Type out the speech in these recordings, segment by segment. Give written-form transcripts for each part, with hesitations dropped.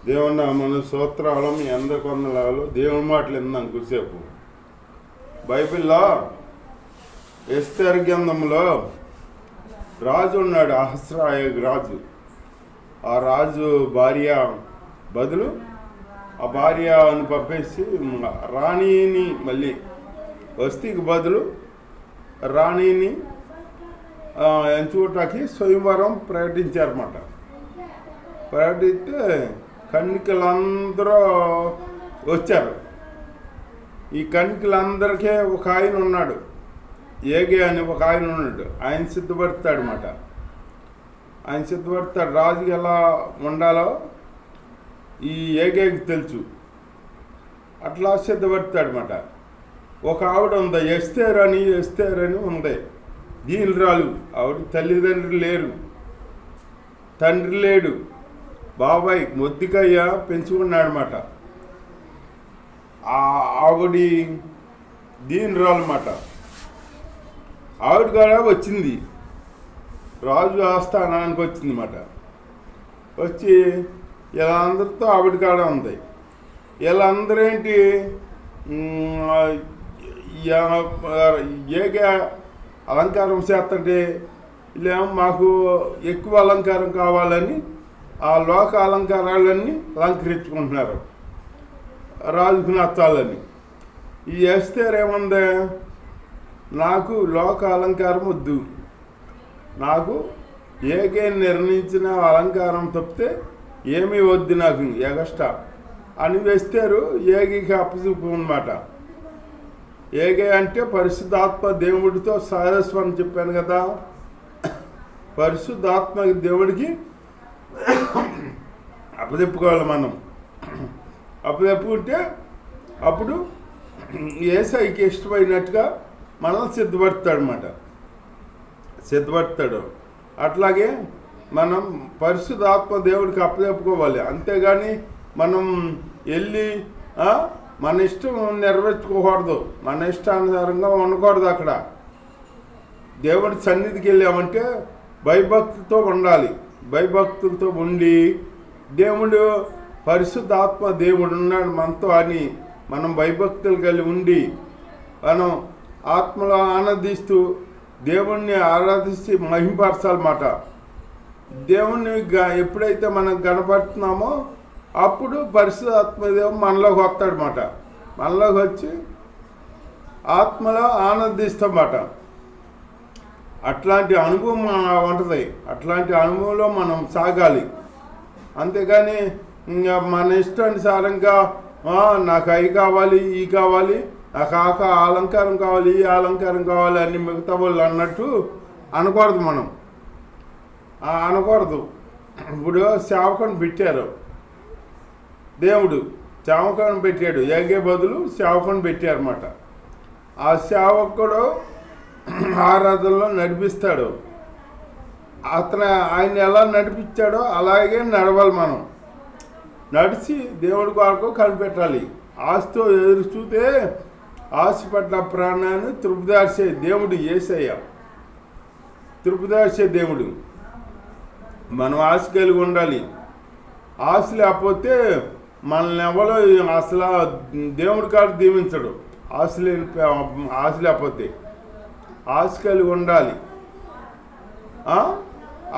దేవుని మన స్తోత్రాలు మీ అందరి కొందనాలు. దేవుని మాటలు విందాం కొద్దిసేపు. బైబిల్లో ఎస్తేరు గ్రంథంలో రాజు ఉన్నాడు, అహస్రాయగు రాజు. ఆ రాజు భార్య బదులు ఆ భార్యను పంపేసి రాణిని మళ్ళీ వస్తీకి బదులు రాణిని ఎంచుకోవటానికి స్వయంవరం ప్రకటించారన్నమాట. ప్రకటిస్తే కన్నికలందరూ వచ్చారు. ఈ కన్నికలందరికీ ఒక ఆయన ఉన్నాడు, ఏగే అని ఒక ఆయన ఉన్నాడు. ఆయన సిద్ధపడతాడు అన్నమాట. ఆయన సిద్ధపడతాడు. రాజుకి ఎలా ఉండాలో ఈ ఏగేకి తెలుసు. అట్లా సిద్ధపడతాడు అన్నమాట. ఒక ఆవిడ ఉంది, ఎస్తేరు అని ఉంది. దీనిరాలు. ఆవిడ తల్లిదండ్రులు లేరు, తండ్రి లేడు, బాబాయ్ మొద్దికయ్య పెంచుకున్నాడనమాట. ఆవిడి దీనిరాలు అన్నమాట. ఆవిడ కూడా వచ్చింది, రాజు ఆస్థానానికి వచ్చింది అన్నమాట. వచ్చి ఇలా అందరితో ఆవిడ కాడ ఉంది. వీళ్ళందరూ ఏంటి, ఏగే అలంకారం చేస్తుంటే ఇలా మాకు ఎక్కువ అలంకారం కావాలని ఆ లోక అలంకారాలన్నీ అలంకరించుకుంటున్నారు రాజుకు నచ్చాలని. ఈ ఎస్తేరేముంది, నాకు లోక అలంకారం వద్దు, నాకు ఏగే నిర్ణయించిన అలంకారం తప్పితే ఏమీ వద్దు నాకు ఎగస్ట్రా అని వేస్తారు. ఏగికి అప్పచెప్పు అన్నమాట. ఏగే అంటే పరిశుద్ధాత్మ దేవుడితో సారస్వం అని చెప్పాను కదా. పరిశుద్ధాత్మ దేవుడికి అప్పచెప్పుకోవాలి మనం. అప్పచెప్పుకుంటే అప్పుడు యేసయ్యకి ఇష్టమైనట్టుగా మనం సిద్ధపడతాడు. అట్లాగే మనం పరిశుద్ధాత్మ దేవుడికి అప్పచెప్పుకోవాలి. అంతేగాని మనం వెళ్ళి మన ఇష్టం నెరవేర్చుకోకూడదు, మన ఇష్టానుసారంగా ఉండకూడదు. అక్కడ దేవుడి సన్నిధికి వెళ్ళామంటే భయభక్తితో ఉండాలి. భయభక్తులతో ఉండి దేవుడు పరిశుద్ధాత్మ దేవుడు ఉన్నాడు మనతో అని మనం భయభక్తులు కలిగి ఉండి మనం ఆత్మలో ఆనందిస్తూ దేవుణ్ణి ఆరాధించి మహింపరచాలన్నమాట. దేవుణ్ణి ఎప్పుడైతే మనం కనపడుతున్నామో అప్పుడు పరిశుద్ధాత్మ దేవుడు మనలోకి వస్తాడనమాట. మనలోకి వచ్చి ఆత్మలో ఆనందిస్తామన్నమాట. అట్లాంటి అనుభవం ఉంటుంది. అట్లాంటి అనుభవంలో మనం సాగాలి. అంతేగాని మన ఇష్టానుసారంగా నాకు అవి కావాలి, ఈ కావాలి, నాకు అలంకారం కావాలి, ఈ అలంకారం కావాలి అని మిగతా వాళ్ళు అన్నట్టు అనకూడదు. మనం అనకూడదు. ఇప్పుడు సేవకుని పెట్టారు, దేవుడు సేవకుని పెట్టాడు. ఏగే బదులు సేవకుని పెట్టారన్నమాట. ఆ సేవకుడు ఆరాధనలో నడిపిస్తాడు. ఆయన ఎలా నడిపించాడో అలాగే నడవాలి. మనం నడిచి దేవుడి కొరకు కనిపెట్టాలి. ఆశతో ఎదురు చూస్తే ఆశపడ్డ ప్రాణాన్ని తృప్తిదార్చే దేవుడు యేసయ్య. తృప్తిదార్చే దేవుడు. మనం ఆశ కలిగి ఉండాలి. ఆశ లేకపోతే మనల్ని ఎవరో అసలు దేవుడి కాడు దీవించడు. ఆశ లేకపోతే ఆశ కలిగి ఉండాలి.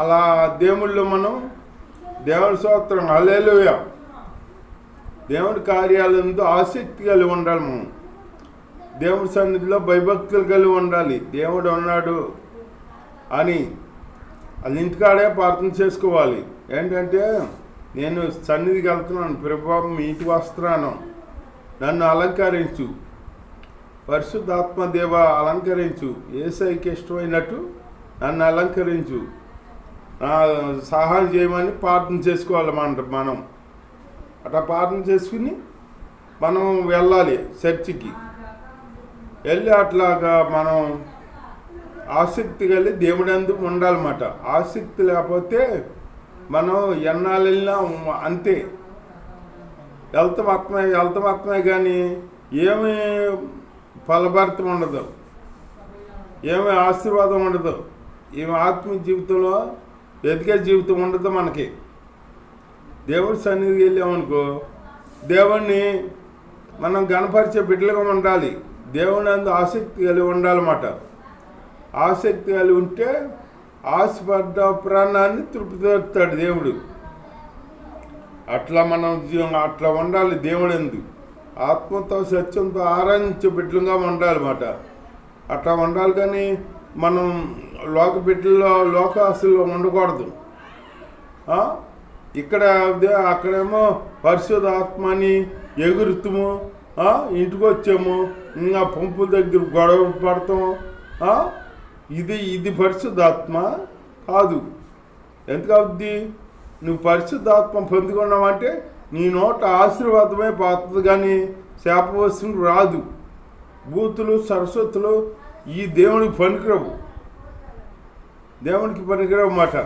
అలా దేవుళ్ళు మనం దేవుడి స్తోత్రం హల్లెలూయా. దేవుడి కార్యాలందు ఆసక్తి కలిగి ఉండాలి. మనం దేవుడి సన్నిధిలో భయభక్తులు కలిగి ఉండాలి. దేవుడు ఉన్నాడు అని అది ఇంటికాడే ప్రార్థన చేసుకోవాలి. ఏంటంటే నేను సన్నిధికి వెళ్తున్నాను, ప్రభు మీ ఇంటికి వస్తున్నాను, నన్ను అలంకరించు, పరిశుద్ధాత్మ దేవ అలంకరించు, యేసయ్యకి ఇష్టమైనట్టు నన్ను అలంకరించు, సహాయం చేయమని ప్రార్థన చేసుకోవాలి. మనం అట్లా ప్రార్థన చేసుకుని మనం వెళ్ళాలి చర్చికి. వెళ్ళి అట్లాగా మనం ఆసక్తి కలిగి దేవుడి అందుకు ఉండాలన్నమాట. ఆసక్తి లేకపోతే మనం ఎన్నాళ్ళు వెళ్ళినా అంతే, వెళ్తామాత్మే కానీ ఏమి ఫలభరితం ఉండదు, ఏమి ఆశీర్వాదం ఉండదు, ఏమి ఆత్మీయ జీవితంలో ఎదిగే జీవితం ఉండదు మనకి. దేవుడి సన్నిధికి వెళ్ళామనుకో, దేవుణ్ణి మనం గణపరిచే బిడ్డలుగా ఉండాలి. దేవుని అందు ఆసక్తి కలిగి ఉండాలన్నమాట. ఆసక్తి కలిగి ఉంటే ఆశపడ్డ ప్రాణాన్ని తృప్తిపరుస్తాడు దేవుడు. అట్లా మనం అట్లా ఉండాలి. దేవుడు ఎందు ఆత్మతో సత్యంతో ఆరాధించే బిడ్డలుగా ఉండాలన్నమాట. అట్లా ఉండాలి. కానీ మనం లోక బిడ్డల్లో లోకాసుల్లో ఉండకూడదు. ఇక్కడ అక్కడేమో పరిశుద్ధ ఆత్మని ఎగురుతాము, ఇంటికి వచ్చాము, ఇంకా పంపుల దగ్గర గొడవ పడతాం. ఇది పరిశుద్ధాత్మ కాదు. ఎందుకు అవుద్ది? నువ్వు పరిశుద్ధాత్మ పొందుకున్నావంటే నీ నోట ఆశీర్వాదమే పోతుంది, కానీ శాపవశం రాదు. బూతులు సరస్వతులు ఈ దేవునికి పనికిరావు, దేవునికి పనికిరావు మాట.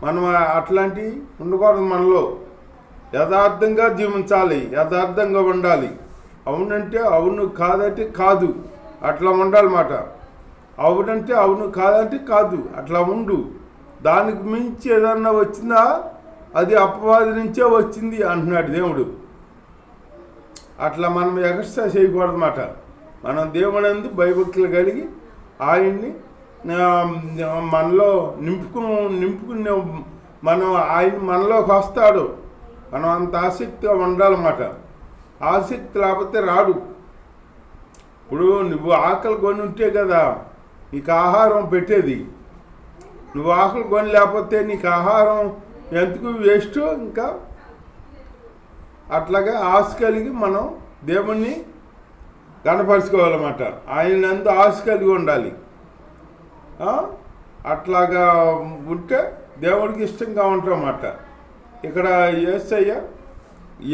మనం అట్లాంటివి ఉండకూడదు. మనలో యథార్థంగా జీవించాలి, యథార్థంగా ఉండాలి. అవునంటే అవును, కాదంటే కాదు, అట్లా ఉండాలన్నమాట. అవునంటే అవును, కాదంటే కాదు, అట్లా ఉండు. దానికి మించి ఏదన్నా వచ్చిందా అది అపవాది నుంచే వచ్చింది అంటున్నాడు దేవుడు. అట్లా మనం ఎక్స్ట్రా చేయకూడదు అన్నమాట. మనం దేవునందు భయభక్తులు కలిగి ఆయన్ని మనలో నింపుకునే మనం ఆయన మనలోకి వస్తాడు. మనం అంత ఆసక్తిగా ఉండాలన్నమాట. ఆసక్తి లేకపోతే రాడు. ఇప్పుడు నువ్వు ఆకలి కొని ఉంటే కదా నీకు ఆహారం పెట్టేది. నువ్వు ఆకలి కొని లేకపోతే నీకు ఆహారం ఎందుకు వేస్ట్. ఇంకా అట్లాగే ఆశ కలిగి మనం దేవుణ్ణి కనపరుచుకోవాలన్నమాట. ఆయన అందు ఆశ కలిగి ఉండాలి. అట్లాగా ఉంటే దేవుడికి ఇష్టంగా ఉంటామన్నమాట. ఇక్కడ యేసయ్య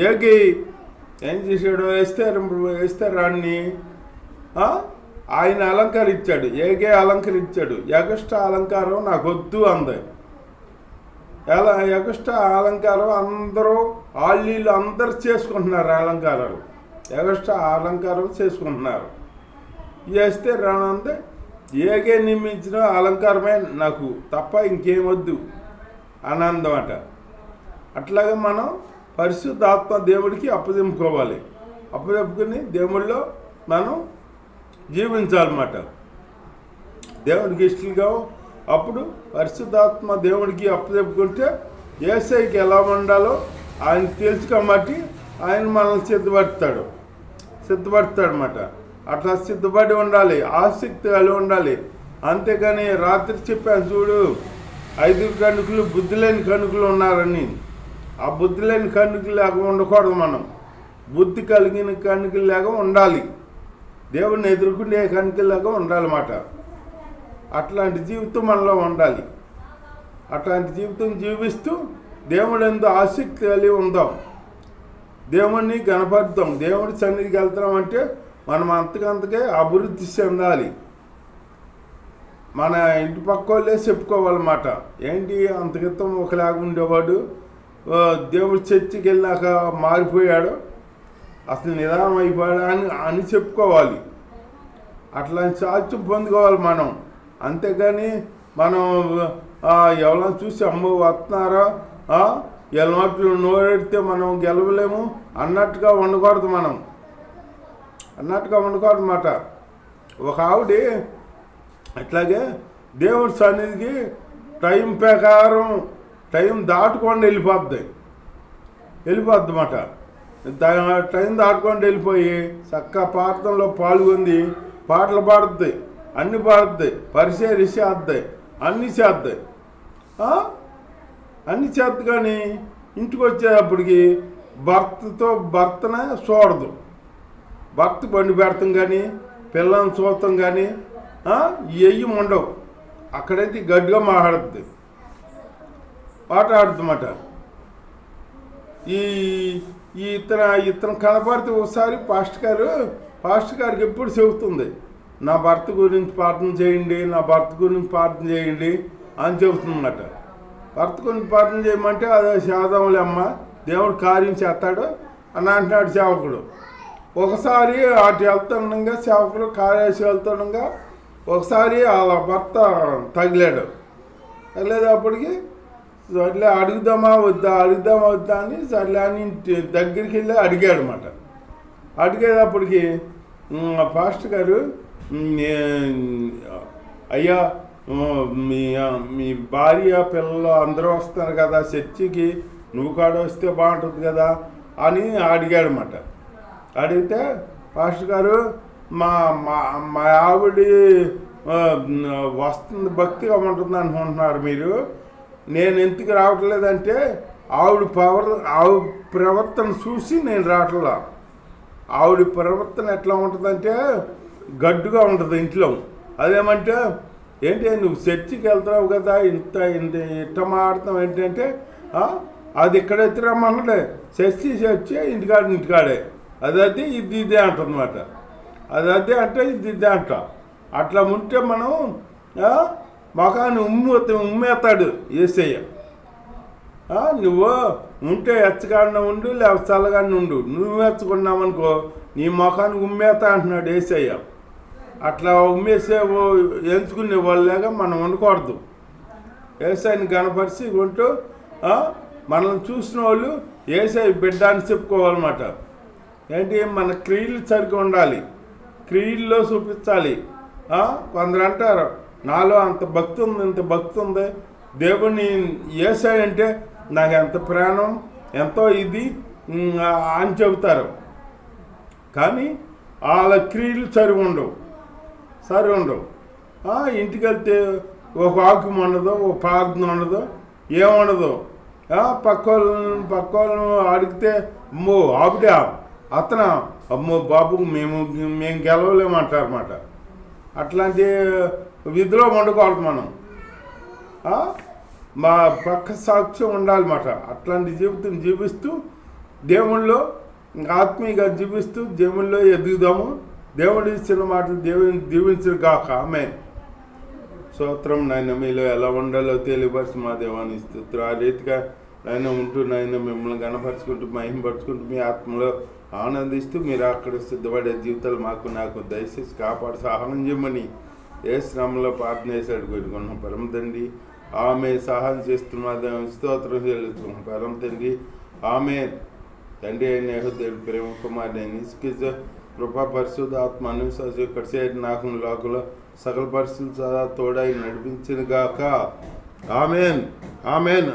ఏగి ఏం చేశాడు? వేస్తే రాణ్ణి ఆయన అలంకరించాడు. ఏగే అలంకరించాడు. ఎగస్ట అలంకారం నాకు వద్దు అంది. ఎగస్ట అలంకారం అందరూ ఆళ్ళీళ్ళు అందరూ చేసుకుంటున్నారు అలంకారాలు. ఎగస్ట అలంకారం చేసుకుంటున్నారు. వేస్తే రానందే ఏగే నియమించిన అలంకారమే నాకు తప్ప ఇంకేం వద్దు ఆనందమట. అట్లాగే మనం పరిశుద్ధాత్మ దేవుడికి అప్పజెప్పుకోవాలి. అప్పజెప్పుకుని దేవుళ్ళో మనం జీవించాలన్నమాట. దేవుడికి ఇష్టంగా అప్పుడు పరిశుద్ధాత్మ దేవుడికి అప్పజెప్పుకుంటే యేసయ్యకి ఎలా ఉండాలో ఆయన తెలుసు కాబట్టి ఆయన మనల్ని సిద్ధపడతాడనమాట. అట్లా సిద్ధపడి ఉండాలి, ఆసక్తి కలిగి ఉండాలి. అంతేకాని రాత్రి చెప్పాను చూడు, 5 కణుకులు బుద్ధి లేని కణుకులు ఉన్నారని. ఆ బుద్ధి లేని కణుకులు లాగా ఉండకూడదు. మనం బుద్ధి కలిగిన కణుకులు లాగా ఉండాలి. దేవుడిని ఎదుర్కొనే కణుకులాగా ఉండాలన్నమాట. అట్లాంటి జీవితం మనలో ఉండాలి. అట్లాంటి జీవితం జీవిస్తూ దేవుడు ఎందు ఆసక్తి కలిగి ఉందాం. దేవుణ్ణి గణపరుద్దాం. దేవుడి సన్నిధికి వెళ్తామంటే మనం అంతకంతకే అభివృద్ధి చెందాలి. మన ఇంటి పక్క వాళ్ళే చెప్పుకోవాలన్నమాట. ఏంటి అంత క్రితం ఒకలాగా ఉండేవాడు, దేవుడి చర్చికి వెళ్ళాక మారిపోయాడు, అసలు నిదానం అయిపోయాడు అని చెప్పుకోవాలి. అట్లాంటి సాక్ష్యం పొందుకోవాలి మనం. అంతేగాని మనం ఎవరైనా చూసి అమ్మ వస్తున్నారా ఎలమట్లు నోరెడితే మనం గెలవలేము అన్నట్టుగా ఉండకూడదు. మనం అన్నట్టుగా ఉండకూడదు అన్నమాట. ఒక ఆవిడ అట్లాగే దేవుడి సన్నిధికి టైం ప్రకారం టైం దాటుకొని వెళ్ళిపోద్ది అన్నమాట. టైం దాటుకొని వెళ్ళిపోయి చక్కగా ప్రార్థనలో పాల్గొంది, పాటలు పాడుద్ది, అన్నీ పాడుద్ది, పరిచయం చేద్ది, అన్నీ చేద్ది. అన్నీ చేద్దు. కానీ ఇంటికి వచ్చేటప్పటికి భర్తనే చూడదు. భర్త బండి పెడతాం కానీ పిల్లల్ని చూడటం కానీ ఇవి ఉండవు. అక్కడైతే గట్టిగా మాట్లాడుతుంది, పాట ఆడుతుందన్నమాట. ఇతను కనపడితే ఒకసారి పాస్టర్ గారికి ఎప్పుడు చెబుతుంది, నా భర్త గురించి ప్రార్థన చేయండి, నా భర్త గురించి ప్రార్థన చేయండి అని చెబుతుందన్నమాట. భర్త గురించి ప్రార్థన చేయమంటే అదే శాదములే అమ్మ, దేవుడు కార్యం చేస్తాడు అని అంటున్నాడు సేవకుడు. ఒకసారి అటు వెళ్తుండగా సేవకుడు కార్యాసి వెళ్తుండగా ఒకసారి వాళ్ళ భర్త తగిలేదప్పటికి సర్లే అడుగుదామా వద్దా అని సర్లే అని దగ్గరికి వెళ్ళి అడిగాడు అనమాట. అడిగేటప్పటికి పాస్టర్ గారు, అయ్యా మీ మీ భార్య పిల్లలు అందరూ వస్తున్నారు కదా చర్చికి, నువ్వు కాడ వస్తే బాగుంటుంది కదా అని అడిగాడనమాట. అడిగితే పాస్టర్ గారు, మా మా ఆవిడ వస్తుంది భక్తిగా ఉంటుంది అనుకుంటున్నారు మీరు, నేను ఎందుకు రావట్లేదంటే ఆవిడ ప్రవర్తన చూసి నేను రావట్లా. ఆవిడ ప్రవర్తన ఎట్లా ఉంటుందంటే గడ్డుగా ఉంటుంది ఇంట్లో. అదేమంటే ఏంటి నువ్వు చర్చికి వెళ్తావు కదా ఇంత మాట్లాడతావు ఏంటంటే అది ఇక్కడ ఎత్తురమ్మన్నలే చర్చి ఇంటికాడే అదే ఇదే అంటుందన్నమాట. అదే అంటే ఇదే అంట. అట్లా ఉంటే మనం మొఖాన్ని ఉమ్మేస్తాడు యేసయ్య. నువ్వు ఉంటే ఎచ్చగాడిన ఉండు, లేకపోతే చల్లగాడిన ఉండు. నువ్వు ఎచ్చుకున్నావనుకో నీ మొఖాన్ని ఉమ్మేస్తా అంటున్నాడు యేసయ్య. అట్లా ఉమ్మేసే ఎంచుకునే వాళ్ళగా మనం ఉండకూడదు. యేసయ్యని గణపరిచి ఉంటూ మనల్ని చూసిన వాళ్ళు యేసయ్య బిడ్డ అని చెప్పుకోవాలన్నమాట. ఏంటి మన క్రియలు సరిగ్గా ఉండాలి, క్రియల్లో చూపించాలి. కొందరు అంటారు నాలో అంత భక్తి ఉంది, ఇంత భక్తి ఉంది, దేవుని యేసయ్య అంటే నాకు ఎంత ప్రాణం, ఎంతో ఇది అని చెబుతారు. కానీ వాళ్ళ క్రియలు సరి ఉండవు. ఇంటికి వెళ్తే ఒక ఆకు ఉండదు, ఒక పాగ్నం ఉండదు, ఏముండదు. పక్క వాళ్ళను అడిగితే అమ్మో ఆవిడా అతను అమ్మో బాబు మేము గెలవలేమంటారు అన్నమాట. అట్లాంటి విధిలో వండుకోవాలి మనం. మా పక్క సాక్ష్యం ఉండాలన్నమాట. అట్లాంటి జీవితం జీవిస్తూ దేవుళ్ళో ఆత్మీయంగా జీవిస్తూ దేవుళ్ళో ఎదుగుదాము. దేవుడు ఇచ్చిన మాటలు దేవుని దీవించరు కాక. ఆమేన్. స్తోత్రం. నాయన మీలో ఎలా ఉండాలో తెలియపరిచి మా దేవాన్ని స్తోత్రం. ఆ రీతిగా నాయన ఉంటూ నాయన మిమ్మల్ని గణపరుచుకుంటూ మహిమపరుచుకుంటూ మీ ఆత్మలో ఆనందిస్తూ మీరు అక్కడ సిద్ధపడే జీవితాలు నాకు దయచేసి కాపాడు సహాయం చేయమని ఏ శ్రమలో ప్రార్థన చేశాడు కొట్టుకున్నాం పరమ తండ్రి. ఆమె సహాయం చేస్తున్న స్తోత్రం చెల్లిస్తున్నాం పరమ తండ్రి. ఆమె తండ్రి అయిన దేవుడి ప్రేమ కుమారుని నిష్కిజ కృపా పరిశుద్ధాత్మ అనుసరి ఇక్కడ చేరి నాకు లోకలో సకల పరిస్థితులు తోడై నడిపించిన గాక. ఆమెన్.